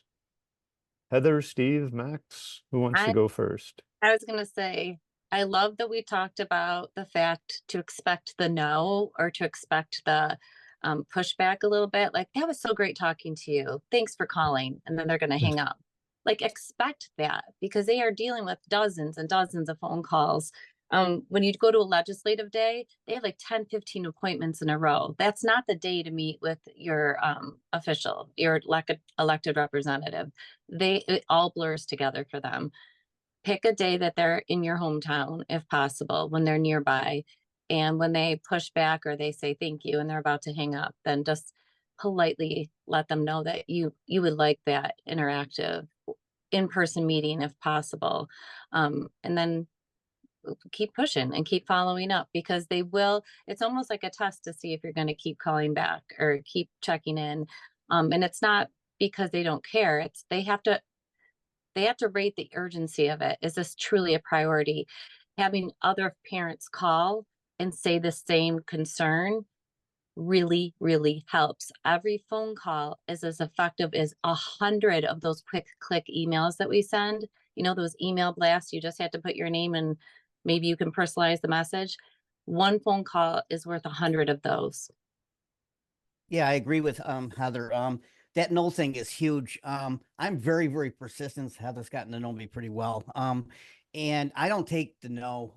Heather, Steve, Max, who wants to go first? I was going to say, I love that we talked about the fact to expect the no, or to expect the pushback a little bit. Like, that was so great talking to you. Thanks for calling. And then they're going to hang up. Like, expect that, because they are dealing with dozens and dozens of phone calls. When you go to a legislative day, they have like 10, 15 appointments in a row. That's not the day to meet with your official, your elected representative. It all blurs together for them. Pick a day that they're in your hometown, if possible, when they're nearby. And when they push back or they say thank you and they're about to hang up, then just politely let them know that you would like that interactive in-person meeting if possible. And then keep pushing and keep following up, because they will, it's almost like a test to see if you're going to keep calling back or keep checking in. And it's not because they don't care. It's they have to rate the urgency of it. Is this truly a priority? Having other parents call and say the same concern really, really helps. Every phone call is as effective as 100 of those quick click emails that we send. You know, those email blasts, you just have to put your name and maybe you can personalize the message. One phone call is worth 100 of those. Yeah, I agree with Heather. That no thing is huge. I'm very, very persistent. Heather's gotten to know me pretty well. And I don't take the no.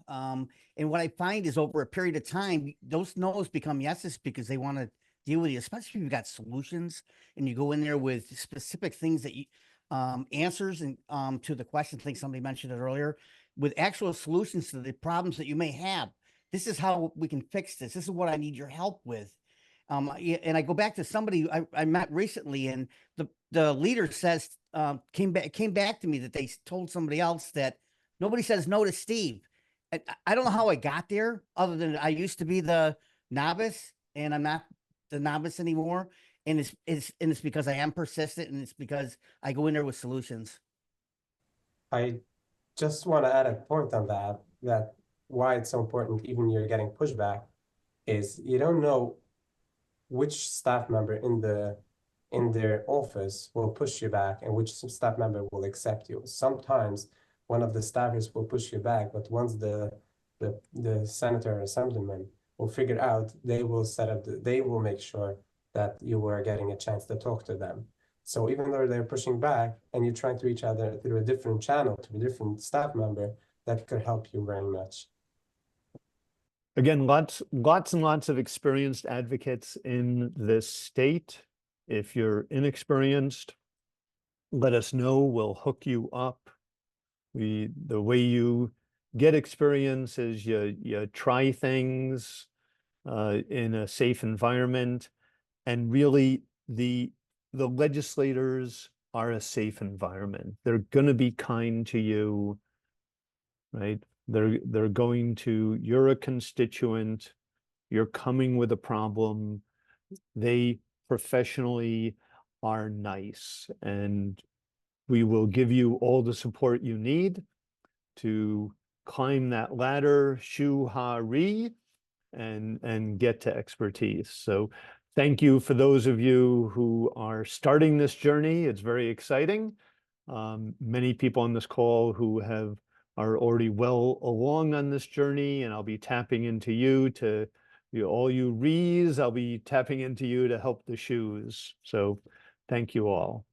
And what I find is over a period of time, those no's become yeses because they want to deal with you, especially if you've got solutions and you go in there with specific things that you answers and to the question. I think somebody mentioned it earlier, with actual solutions to the problems that you may have. This is how we can fix this. This is what I need your help with. And I go back to somebody I met recently, and the leader says came back to me that they told somebody else that nobody says no to Steve. And I don't know how I got there, other than I used to be the novice, and I'm not the novice anymore. And it's because I am persistent, and it's because I go in there with solutions. I just want to add a point on that why it's so important, even you're getting pushback, is you don't know which staff member in their office will push you back and which staff member will accept you. Sometimes one of the staffers will push you back, but once the senator or assemblyman will figure out, they will they will make sure that you are getting a chance to talk to them. So even though they're pushing back and you're trying to reach out through a different channel to a different staff member, that could help you very much. Again, lots and lots of experienced advocates in this state. If you're inexperienced, let us know. We'll hook you up. The way you get experience is you try things in a safe environment, and really the legislators are a safe environment. They're going to be kind to you, right? They're going to, you're a constituent, you're coming with a problem. They professionally are nice, and we will give you all the support you need to climb that ladder, shoo-ha-ree, and get to expertise. So thank you for those of you who are starting this journey. It's very exciting. Many people on this call who are already well along on this journey, and I'll be tapping into you to, all you rees, I'll be tapping into you to help the shoes. So thank you all.